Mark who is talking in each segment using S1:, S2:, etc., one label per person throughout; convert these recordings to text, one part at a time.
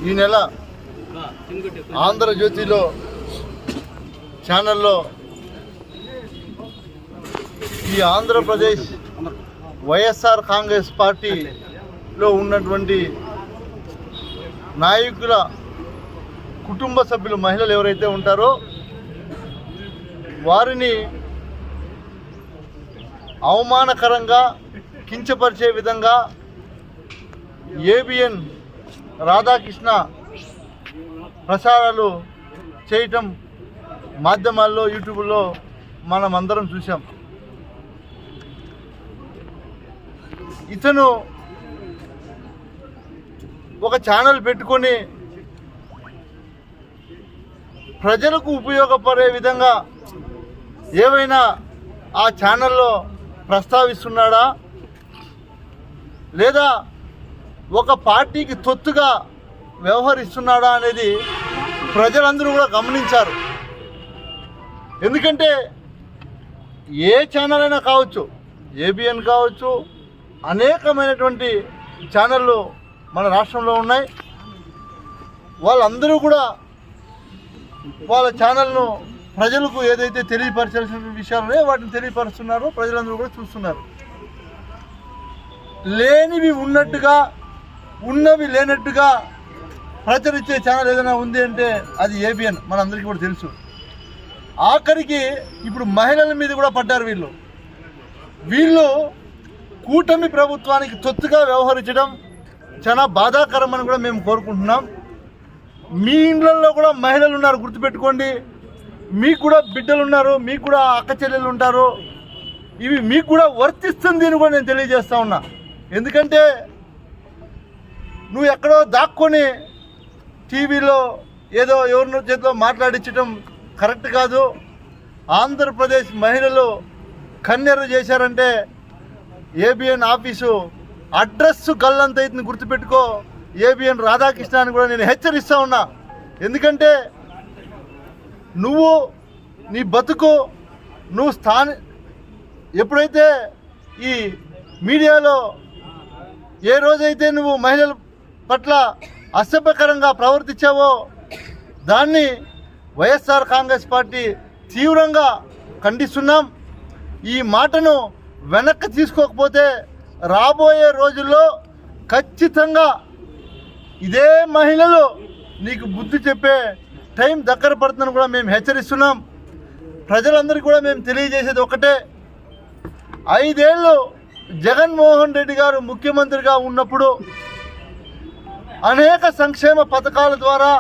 S1: ఈ నెల ఆంధ్రజ్యోతిలో ఛానల్లో ఈ ఆంధ్రప్రదేశ్ వైఎస్ఆర్ కాంగ్రెస్ పార్టీలో ఉన్నటువంటి నాయకుల కుటుంబ సభ్యులు మహిళలు ఎవరైతే ఉంటారో వారిని అవమానకరంగా కించపరిచే విధంగా ఏబిఎన్ రాధాకృష్ణ ప్రసారాలు చేయటం మాధ్యమాల్లో యూట్యూబ్లో మనం అందరం చూసాం. ఇతను ఒక ఛానల్ పెట్టుకొని ప్రజలకు ఉపయోగపడే విధంగా ఏవైనా ఆ ఛానల్లో ప్రస్తావిస్తున్నాడా లేదా ఒక పార్టీకి తొత్తుగా వ్యవహరిస్తున్నాడా అనేది ప్రజలందరూ కూడా గమనించారు. ఎందుకంటే ఏ ఛానల్ అయినా కావచ్చు, ఏబిఎన్ కావచ్చు, అనేకమైనటువంటి ఛానళ్ళు మన రాష్ట్రంలో ఉన్నాయి. వాళ్ళందరూ కూడా వాళ్ళ ఛానల్ను ప్రజలకు ఏదైతే తెలియపరచాల్సిన విషయాలు ఉన్నాయో వాటిని తెలియపరుస్తున్నారో ప్రజలందరూ కూడా చూస్తున్నారు. లేనివి ఉన్నట్టుగా, ఉన్నవి లేనట్టుగా ప్రచురించే ఛానల్ ఏదైనా ఉంది అంటే అది ఏబిఎన్, మనందరికీ కూడా తెలుసు. ఆఖరికి ఇప్పుడు మహిళల మీద కూడా పడ్డారు. వీళ్ళు కూటమి ప్రభుత్వానికి తొత్తుగా వ్యవహరించడం చాలా బాధాకరమని కూడా మేము కోరుకుంటున్నాం. మీ ఇండ్లలో కూడా మహిళలు ఉన్నారు, గుర్తుపెట్టుకోండి. మీకు కూడా బిడ్డలు ఉన్నారు, మీకు కూడా అక్క చెల్లెలు ఉంటారు. ఇవి మీకు కూడా వర్తిస్తుంది అని కూడా నేను తెలియజేస్తా ఉన్నా. ఎందుకంటే నువ్వు ఎక్కడో దాక్కొని టీవీలో ఏదో ఎవరినో చేతిలో మాట్లాడించడం కరెక్ట్ కాదు. ఆంధ్రప్రదేశ్ మహిళలు కన్నెర్ర చేశారంటే ఏబిఎన్ ఆఫీసు అడ్రస్ గల్లంత అయితే గుర్తుపెట్టుకో. ఏబిఎన్ రాధాకృష్ణ అని కూడా నేను హెచ్చరిస్తూ ఉన్నా. ఎందుకంటే నువ్వు నీ బతుకు నువ్వు ఎప్పుడైతే ఈ మీడియాలో ఏ రోజైతే నువ్వు మహిళల పట్ల అసభ్యకరంగా ప్రవర్తించావో దాన్ని వైఎస్ఆర్ కాంగ్రెస్ పార్టీ తీవ్రంగా ఖండిస్తున్నాం. ఈ మాటను వెనక్కి తీసుకోకపోతే రాబోయే రోజుల్లో ఖచ్చితంగా ఇదే మహిళలు నీకు బుద్ధి చెప్పే టైం దగ్గర పడుతుందని కూడా మేము హెచ్చరిస్తున్నాం. ప్రజలందరికీ కూడా మేము తెలియజేసేది ఒకటే, 5 ఏళ్ళు జగన్మోహన్ రెడ్డి గారు ముఖ్యమంత్రిగా ఉన్నప్పుడు అనేక సంక్షేమ పథకాల ద్వారా,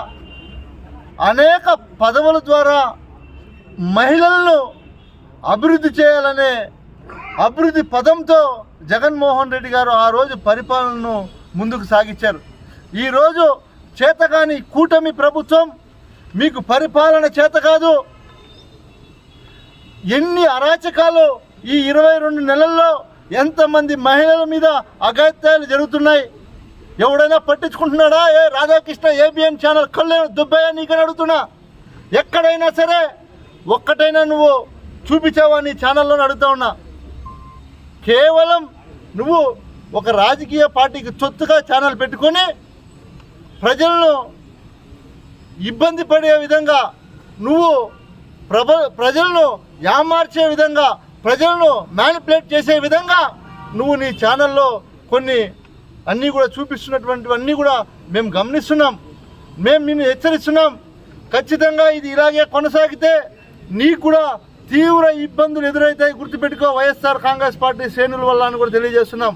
S1: అనేక పదవుల ద్వారా మహిళలను అభివృద్ధి చేయాలనే అభివృద్ధి పదంతో జగన్మోహన్ రెడ్డి గారు ఆ రోజు పరిపాలనను ముందుకు సాగించారు. ఈరోజు చేతగాని కూటమి ప్రభుత్వం మీకు పరిపాలన చేత కాదు. ఎన్ని అరాచకాలు ఈ 22 నెలల్లో ఎంతమంది మహిళల మీద అఘాయిత్యాలు జరుగుతున్నాయి. ఎవడైనా పట్టించుకుంటున్నాడా? రాధాకృష్ణ ఏబిఎన్ ఛానల్ కళ్ళు దుబ్బయ్యా నీకని అడుగుతున్నా. ఎక్కడైనా సరే ఒక్కటైనా నువ్వు చూపించావా నీ ఛానల్లో అడుగుతా ఉన్నా. కేవలం నువ్వు ఒక రాజకీయ పార్టీకి తొత్తుగా ఛానల్ పెట్టుకొని ప్రజలను ఇబ్బంది పడే విధంగా, నువ్వు ప్రజలను యామార్చే విధంగా, ప్రజలను మ్యానిపులేట్ చేసే విధంగా నువ్వు నీ ఛానల్లో కొన్ని అన్నీ కూడా చూపిస్తున్నటువంటివన్నీ కూడా మేము గమనిస్తున్నాం. మేము నిన్ను హెచ్చరిస్తున్నాం. ఖచ్చితంగా ఇది ఇలాగే కొనసాగితే నీకు కూడా తీవ్ర ఇబ్బందులు ఎదురవుతాయి. గుర్తుపెట్టుకో, వైఎస్ఆర్ కాంగ్రెస్ పార్టీ శ్రేణుల వల్ల అని కూడా తెలియజేస్తున్నాం.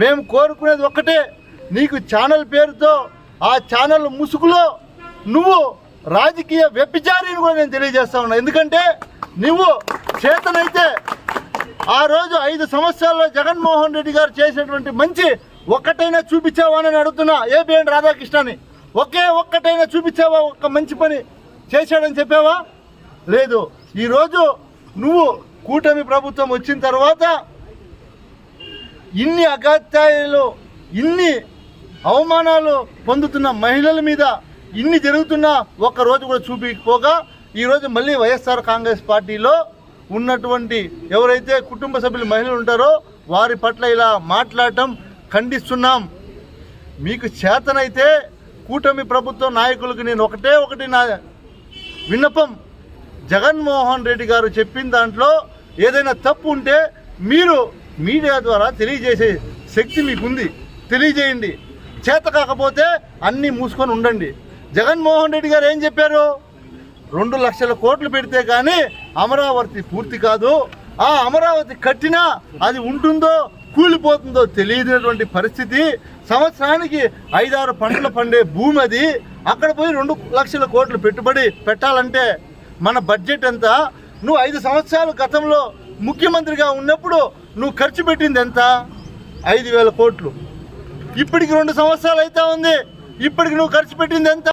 S1: మేము కోరుకునేది ఒక్కటే, నీకు ఛానల్ పేరుతో ఆ ఛానల్ ముసుగులో నువ్వు రాజకీయ వ్యభిచారిని కూడా నేను తెలియజేస్తా ఉన్నా. ఎందుకంటే నువ్వు చేతనైతే ఆ రోజు 5 సంవత్సరాల్లో జగన్మోహన్ రెడ్డి గారు చేసినటువంటి మంచి ఒక్కటైనా చూపించావా అని అడుగుతున్నా. ఏబిఎన్ రాధాకృష్ణని ఒక్కటైనా చూపించావా? ఒక్క మంచి పని చేశాడని చెప్పావా? లేదు. ఈరోజు నువ్వు కూటమి ప్రభుత్వం వచ్చిన తర్వాత ఇన్ని అఘాయిత్యాలు, ఇన్ని అవమానాలు పొందుతున్న మహిళల మీద ఇన్ని జరుగుతున్నా ఒక్కరోజు కూడా చూపించకపోగా ఈరోజు మళ్ళీ వైఎస్ఆర్ కాంగ్రెస్ పార్టీలో ఉన్నటువంటి ఎవరైతే కుటుంబ సభ్యులు మహిళలు ఉంటారో వారి పట్ల ఇలా మాట్లాడటం ఖండిస్తున్నాం. మీకు చేతనైతే కూటమి ప్రభుత్వ నాయకులకు నేను ఒకటి నా విన్నపం, జగన్మోహన్ రెడ్డి గారు చెప్పిన దాంట్లో ఏదైనా తప్పు ఉంటే మీరు మీడియా ద్వారా తెలియజేసే శక్తి మీకుంది, తెలియజేయండి. చేత కాకపోతే అన్నీ మూసుకొని ఉండండి. జగన్మోహన్ రెడ్డి గారు ఏం చెప్పారు? 2 లక్షల కోట్లు పెడితే కానీ అమరావతి పూర్తి కాదు, ఆ అమరావతి కట్టినా అది ఉంటుందో కూలిపోతుందో తెలియనటువంటి పరిస్థితి, సంవత్సరానికి 5-6 పంటలు పండే భూమి అది, అక్కడ పోయి 2 లక్షల కోట్లు పెట్టుబడి పెట్టాలంటే మన బడ్జెట్ ఎంత? నువ్వు 5 సంవత్సరాల గతంలో ముఖ్యమంత్రిగా ఉన్నప్పుడు నువ్వు ఖర్చు పెట్టింది ఎంత? 5,000 కోట్లు. ఇప్పటికి 2 సంవత్సరాలు అయితే ఉంది, ఇప్పటికి నువ్వు ఖర్చు పెట్టింది ఎంత?